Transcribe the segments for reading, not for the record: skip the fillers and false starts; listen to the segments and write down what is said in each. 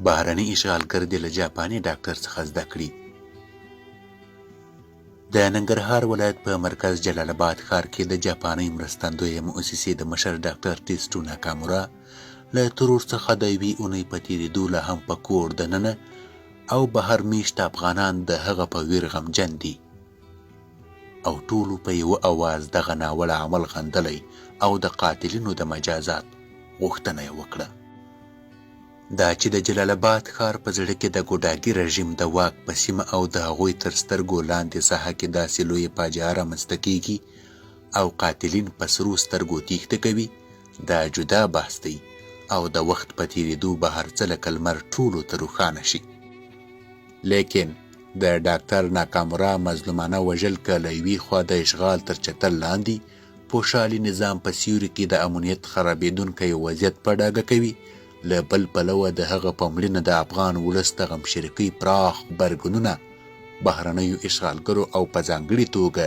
بهرني اشغالګر دې له جاپاني ډاکټر څخه زده کړي. د ننګرهار ولایت په مرکز جلال آباد ښار کې د جاپاني مرستندویه مؤسسې د مشر ډاکټر ټیسټو ناکامورا له ترور څخه د یوې اونۍ په تېرېدو لا هم په کور دننه او بهر میشته افغانان د هغه په ویر غمجن دي او ټولو په یوه اواز دغه ناوړه عمل غندلی او د قاتلینو د مجازات غوښتنه یې وکړه. دا چې د جلال آباد ښار په زړه کې د ګوډاګي رژیم د واک په سیمه او د هغوی تر سترګو لاندې ساحه کې داسې لویې فاجعه رامنځته کیږي او قاتلین په سرو سترګو تیښته کوي، دا جدا بحث دی او د وخت په تېرېدو به هر څه لکه لمر ټولو ته روښانه شي. لیکن د ډاکټر ناکامورا مظلومانه وژل که له یوې خوا د اشغال تر چتر لاندې پوشالي نظام په سیوري کې د امنیت خرابېدونکی وضعیت په ډاګه کوي، له بل پلوه د هغه په مړینه د افغان ولس د غمشریکۍ پراخ غبرګونونه بهرنیو اشغالګرو او په ځانګړې توګه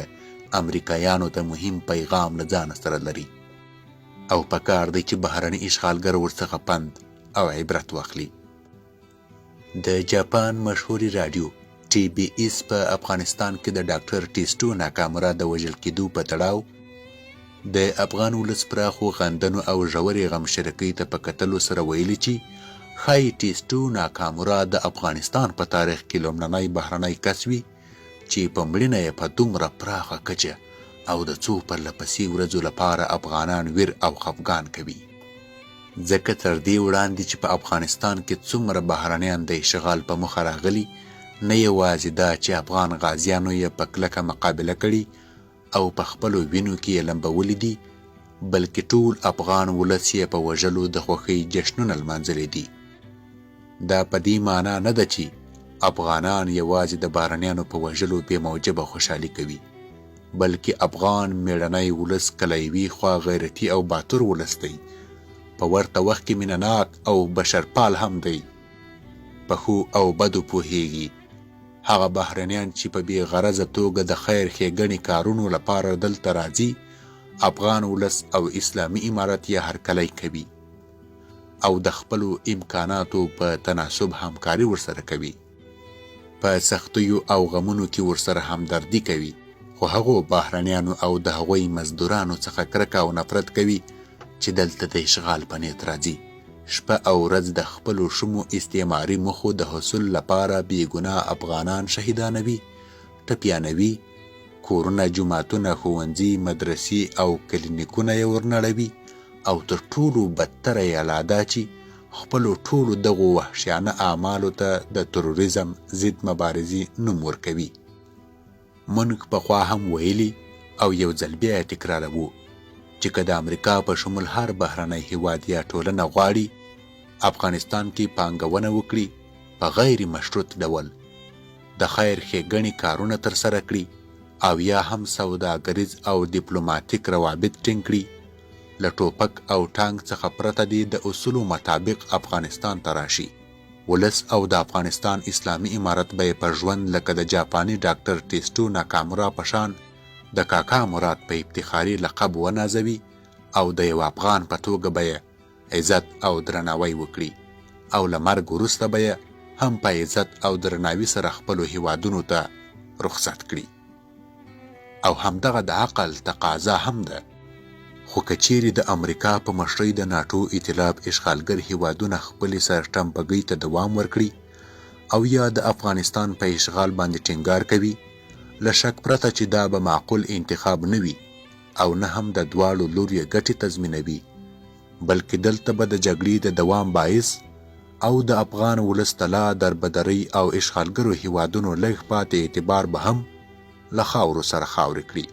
امریکایانو ته مهم پیغام له ځانه سره لري او پکار دی چې بهرني اشغالګر ورڅخه پند او عبرت واخلي. د جاپان مشهوري راډیو ټي بي ایس په افغانستان کې د ډاکټر ټیسټو ناکامورا د وژل کېدو په تړاو د افغان ولس پراخو غندنو او ژورې غمشرکۍ ته په کتلو سره ویلي چې ښایي ټیسټو ناکامورا د افغانستان په تاریخ کې لومړنی بهرنی کس وي چې په مړینه یې په دومره پراخه کچه او د څو پرله پسې ورځو لپاره افغانان ویر او خفګان کوي، ځکه تر دې وړاندې چې په افغانستان کې څومره بهرنیان د اشغال په موخه راغلي، نه یوازې دا چې افغان غازیانو یې په کلکه مقابله کړې او په خپلو وینو کې یې لمبولي دي، بلکې ټول افغان ولس یې په وژلو د خوښۍ جشنونه لمانځلي دي. دا په دې معنا نه ده چې افغانان یوازې د بهرنیانو په وژلو بې موجبه خوشحالي کوي، بلکې افغان میړنی ولس کله یوې خوا غیرتي او باتور ولس دی، په ورته وخت کې مینهناک او بشرپال هم دی. په ښو او بدو پوهیږي. هغه بهرنیان چې په بې غرضه توګه د خیر ښېګڼې کارونو لپاره دلته راځي، افغان ولس او اسلامي امارت یې هرکلی کوي او د خپلو امکاناتو په تناسب همکاري ورسره کوي، په سختیو او غمونو کې ورسره همدردي کوي، خو هغو بهرنیانو او د هغوی مزدورانو څخه کرکه او نفرت کوي چې دلته د اشغال په نیت راځي، شپه او ورځ د خپلو شومو استعماري موخو د حصول لپاره بېګناه افغانان شهیدانوي، ټپیانوي، کورونه، جوماتونه، ښوونځي، مدرسې او کلینیکونه یې ورنړوي او تر ټولو بدتره یې لا دا چې خپلو ټولو دغو وحشیانه اعمالو ته د تروریزم ضد مبارزې نوم ورکوي. موږ پخوا هم ویلي او یو ځل بیا یې تکراروو چې که د امریکا په شمول هر بهرنی هیواد یا ټولنه غواړي افغانستان کې پانګونه وکړي، په غیر مشروط ډول د خیر ښېګڼې کارونه ترسره کړي او یا هم سوداګریز او ډیپلوماتیک روابط ټینګ کړي، له ټوپک او ټانک څخه پرته دې د اصولو مطابق افغانستان ته راشي، ولس او د افغانستان اسلامي امارت به یې په ژوند لکه د جاپاني ډاکټر ټیسټو ناکامورا په شان د کاکا مراد په افتخاري لقب ونازوي او د یو افغان په توګه به یې عزت او درناوی وکړي او له مرګ وروسته به یې هم په عزت او درناوي سره خپلو هیوادونو ته رخصت کړي. او همدغه د عقل تقاضا هم ده. خو که چیرې د امریکا په مشرۍ د ناټو ائتلاف اشغالګر هیوادونه خپلې سرټمپګۍ ته دوام ورکړي او یا د افغانستان په اشغال باندې ټینګار کوي، له شک پرته چې دا به معقول انتخاب نه وي او نه هم د دواړو لوري ګټې تضمینوي، بلکې دلته به د جګړې د دوام باعث او د افغان ولس تلا دربدرۍ او اشغالګرو هیوادونو لږ پاتې اعتبار به هم له خاورو سره خاورې کړي.